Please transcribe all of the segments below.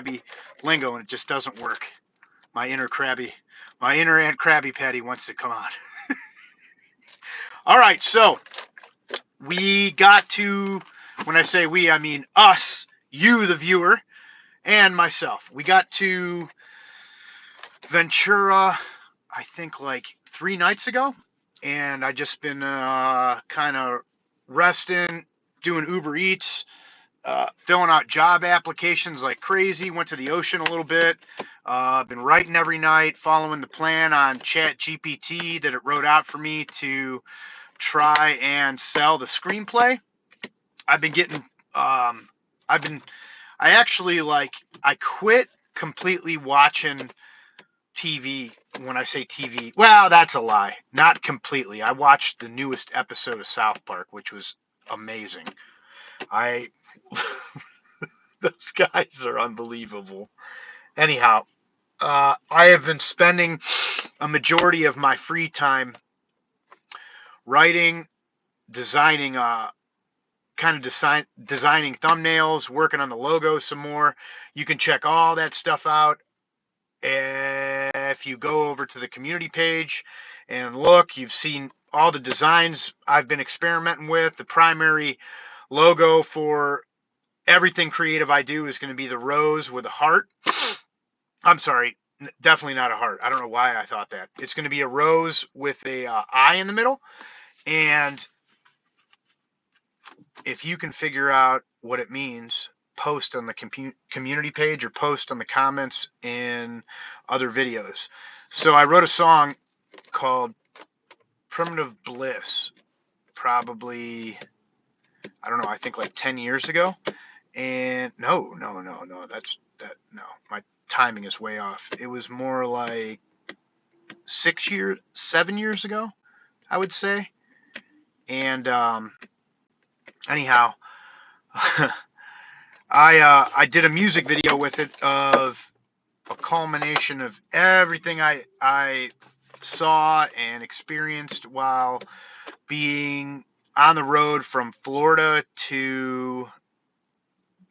Krabby lingo, and it just doesn't work. My inner Aunt Krabby Patty wants to come out. All right, so we got to, when I say we, I mean us, you, the viewer, and myself. We got to Ventura, I think like 3 nights ago, and I just been kind of resting, doing Uber Eats, filling out job applications like crazy. Went to the ocean a little bit. Been writing every night, following the plan on Chat GPT that it wrote out for me to try and sell the screenplay. I've been getting, I actually I quit completely watching TV. When I say TV, well, that's a lie. Not completely. I watched the newest episode of South Park, which was amazing. Those guys are unbelievable. Anyhow, I have been spending a majority of my free time writing, designing, designing thumbnails, working on the logo some more. You can check all that stuff out if you go over to the community page and look. You've seen all the designs I've been experimenting with. The primary logo for everything creative I do is going to be the rose with a heart. I'm sorry, definitely not a heart. I don't know why I thought that. It's going to be a rose with a eye in the middle. And if you can figure out what it means, post on the community page or post on the comments in other videos. So I wrote a song called Primitive Bliss, probably, I don't know, I think like 10 years ago. And no, my timing is way off. It was more like 7 years ago, I would say. And anyhow, I did a music video with it of a culmination of everything I saw and experienced while being on the road from Florida to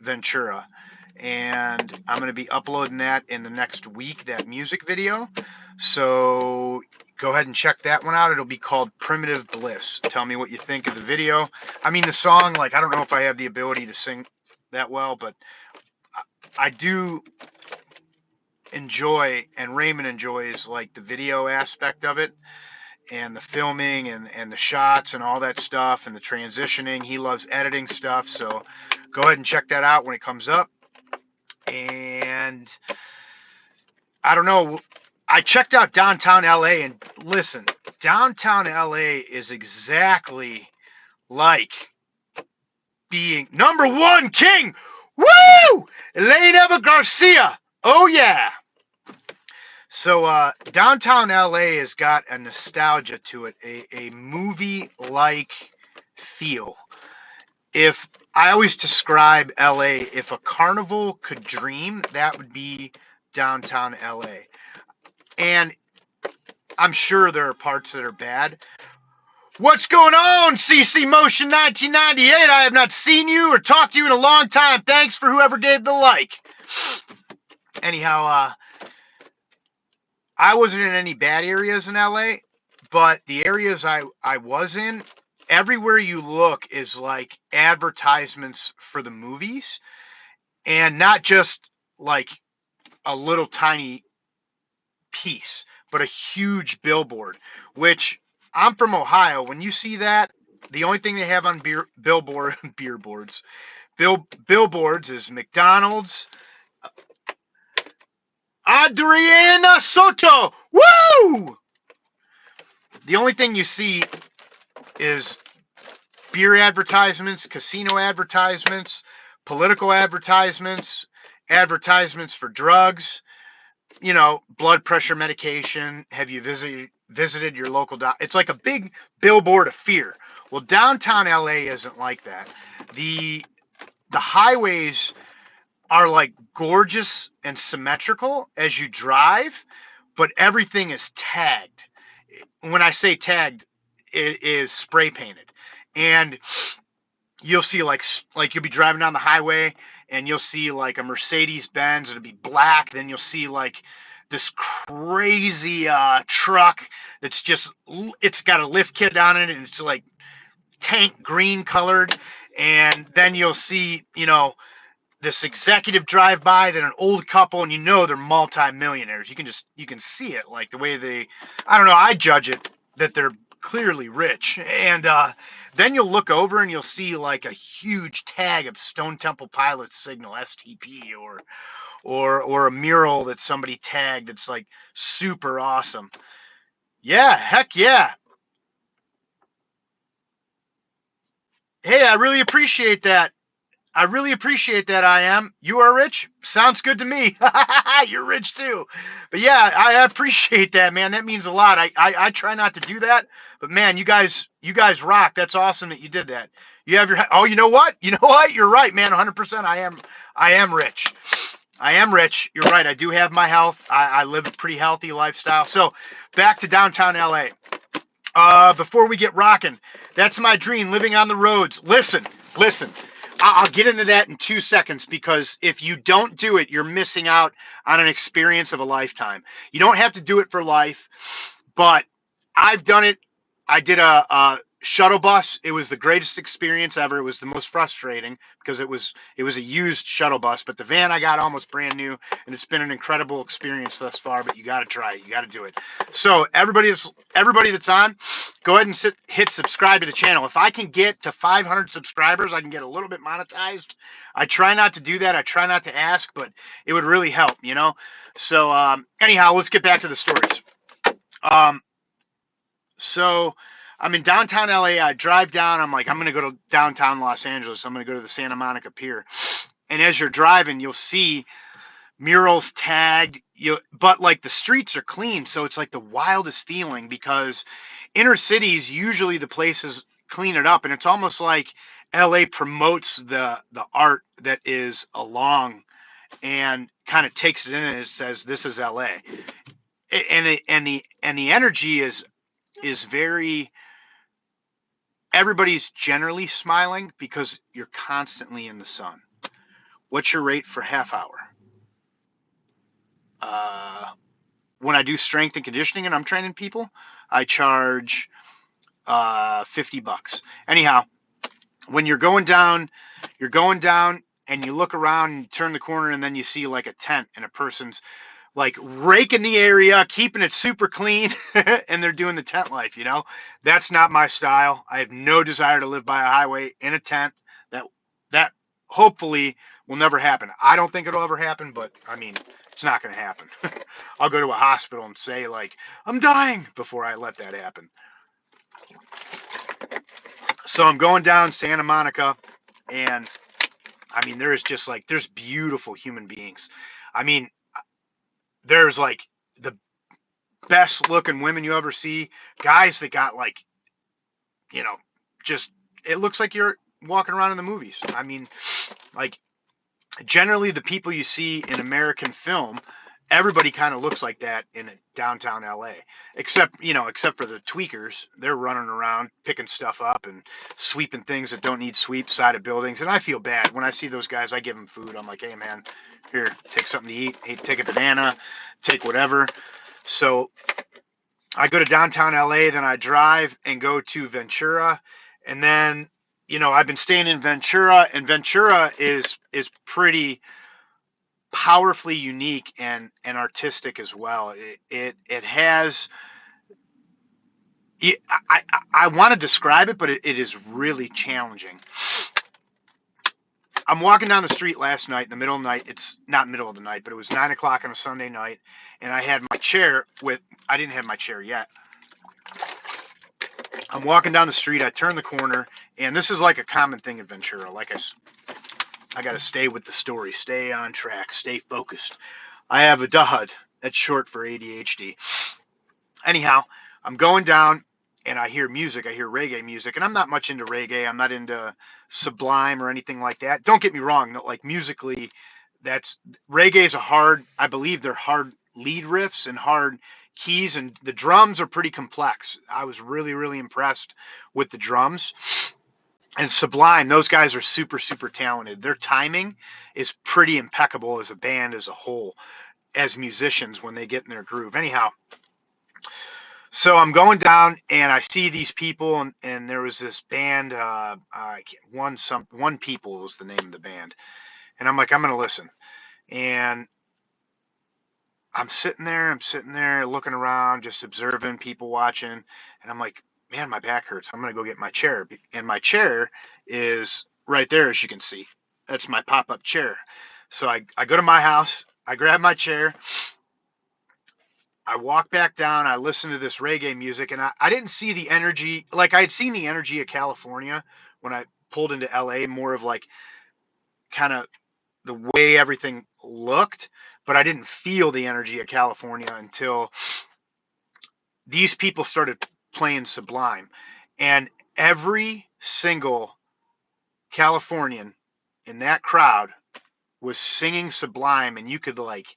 Ventura. And I'm going to be uploading that in the next week, that music video. So go ahead and check that one out. It'll be called Primitive Bliss. Tell me what you think of the video. I mean, the song, I don't know if I have the ability to sing that well, but I do enjoy, and Raymond enjoys, the video aspect of it, and the filming and the shots and all that stuff, and the transitioning. He loves editing stuff, so go ahead and check that out when it comes up. And I don't know, I checked out downtown LA, and listen, downtown LA is exactly like being number one king. Woo! Elena Garcia. Oh yeah. So downtown LA has got a nostalgia to it, a movie-like feel. If I always describe LA, if a carnival could dream, that would be downtown LA. And I'm sure there are parts that are bad. What's going on, CC Motion 1998? I have not seen you or talked to you in a long time. Thanks for whoever gave the like. Anyhow, I wasn't in any bad areas in LA, but the areas I was in, everywhere you look is like advertisements for the movies, and not just like a little tiny piece, but a huge billboard, which I'm from Ohio. When you see that, the only thing they have on billboards is McDonald's, Adriana Soto. Woo! The only thing you see is beer advertisements, casino advertisements, political advertisements, advertisements for drugs, blood pressure medication. Have you visited your local doctor? It's like a big billboard of fear. Well, downtown LA isn't like that. The highways are like gorgeous and symmetrical as you drive, but everything is tagged. When I say tagged, it is spray painted. And you'll see like you'll be driving down the highway and you'll see like a Mercedes Benz, it'll be black. Then you'll see like this crazy truck that's just, it's got a lift kit on it, and it's like tank green colored. And then you'll see, this executive drive by, then an old couple, and they're multi-millionaires. You can see it, like the way they, I don't know, I judge it that they're clearly rich. And then you'll look over and you'll see like a huge tag of Stone Temple Pilots signal, STP, or a mural that somebody tagged that's like super awesome. Yeah, heck yeah. Hey, I really appreciate that. I really appreciate that. I am. You are rich? Sounds good to me. You're rich too. But yeah, I appreciate that, man. That means a lot. I try not to do that, but man, you guys rock. That's awesome that you did that. You have your, oh, you know what? You know what? You're right, man. 100%. I am rich. I am rich. You're right. I do have my health. I live a pretty healthy lifestyle. So back to downtown LA. Before we get rocking, that's my dream, living on the roads. Listen. I'll get into that in 2 seconds, because if you don't do it, you're missing out on an experience of a lifetime. You don't have to do it for life, but I've done it. I did a shuttle bus. It was the greatest experience ever. It was the most frustrating because it was a used shuttle bus, but the van I got almost brand new, and it's been an incredible experience thus far. But you got to try it. You got to do it. So everybody that's on, go ahead and hit subscribe to the channel. If I can get to 500 subscribers, I can get a little bit monetized. I try not to do that. I try not to ask, but it would really help, So anyhow, let's get back to the stories. So I'm in downtown LA. I drive down. I'm like, I'm going to go to downtown Los Angeles. I'm going to go to the Santa Monica Pier. And as you're driving, you'll see murals tagged, but like the streets are clean. So it's like the wildest feeling, because inner cities, usually the places clean it up. And it's almost like LA promotes the art that is along, and kind of takes it in and it says, this is LA. And the energy is very, everybody's generally smiling because you're constantly in the sun. What's your rate for half hour? When I do strength and conditioning and I'm training people, I charge $50. Anyhow, when you're going down and you look around and you turn the corner, and then you see like a tent and a person's like raking the area, keeping it super clean, and they're doing the tent life, That's not my style. I have no desire to live by a highway in a tent. That hopefully will never happen. I don't think it'll ever happen, but I mean, it's not going to happen. I'll go to a hospital and say like, I'm dying, before I let that happen. So I'm going down Santa Monica, and I mean, there's beautiful human beings. I mean, there's like the best looking women you ever see, guys that got like, just, it looks like you're walking around in the movies. I mean, like, generally the people you see in American film, everybody kind of looks like that in downtown LA, except for the tweakers. They're running around picking stuff up and sweeping things that don't need sweep, side of buildings. And I feel bad when I see those guys. I give them food. I'm like, hey man, here, take something to eat. Hey, take a banana, take whatever. So I go to downtown LA, then I drive and go to Ventura, and then I've been staying in Ventura, and Ventura is pretty powerfully unique and artistic as well. It has, I want to describe it, but it is really challenging. I'm walking down the street last night in the middle of the night. It's not middle of the night, but it was 9 o'clock on a Sunday night, and I had my chair I didn't have my chair yet. I'm walking down the street. I turn the corner, and this is like a common thing in Ventura. Like I got to stay with the story, stay on track, stay focused. I have a DUHD. That's short for ADHD. Anyhow, I'm going down, and I hear music. I hear reggae music, and I'm not much into reggae. I'm not into Sublime or anything like that. Don't get me wrong. Like musically, reggae is I believe they're hard lead riffs and hard keys, and the drums are pretty complex. I was really, really impressed with the drums. And Sublime, those guys are super, super talented. Their timing is pretty impeccable as a band as a whole, as musicians when they get in their groove. Anyhow, so I'm going down and I see these people, and there was this band. One People was the name of the band, and I'm like, I'm gonna listen. And I'm sitting there looking around, just observing people watching, and I'm like, man, my back hurts. I'm gonna go get my chair, and my chair is right there, as you can see. That's my pop-up chair. So I go to my house, I grab my chair, I walk back down, I listen to this reggae music, and I didn't see the energy like I had seen the energy of California when I pulled into LA, more of like kind of the way everything looked, but I didn't feel the energy of California until these people started playing Sublime. And every single Californian in that crowd was singing Sublime, and you could like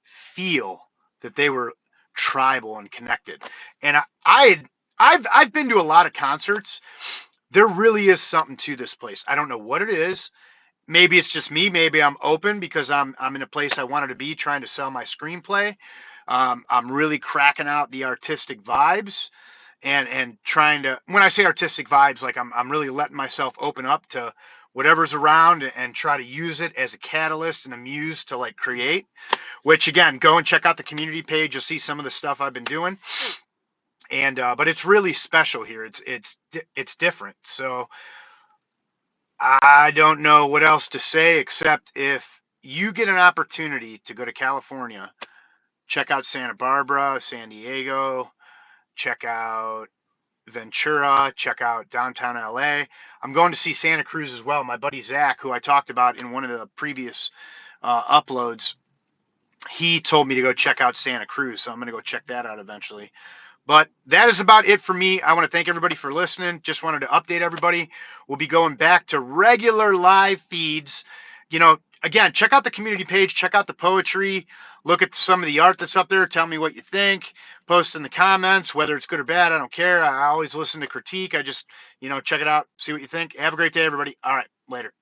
feel that they were tribal and connected. And I've been to a lot of concerts. There really is something to this place. I don't know what it is. Maybe it's just me. Maybe I'm open because I'm in a place I wanted to be, trying to sell my screenplay. I'm really cracking out the artistic vibes, and trying to, when I say artistic vibes, like I'm really letting myself open up to whatever's around, and try to use it as a catalyst and a muse to like create. Which again, go and check out the community page. You'll see some of the stuff I've been doing. And but it's really special here. It's different. So I don't know what else to say, except if you get an opportunity to go to California, check out Santa Barbara, San Diego, check out Ventura, check out downtown LA. I'm going to see Santa Cruz as well. My buddy Zach, who I talked about in one of the previous uploads, he told me to go check out Santa Cruz. So I'm going to go check that out eventually. But that is about it for me. I want to thank everybody for listening. Just wanted to update everybody. We'll be going back to regular live feeds. Again, check out the community page, check out the poetry, look at some of the art that's up there. Tell me what you think. Post in the comments, whether it's good or bad. I don't care. I always listen to critique. I just, check it out, see what you think. Have a great day, everybody. All right, later.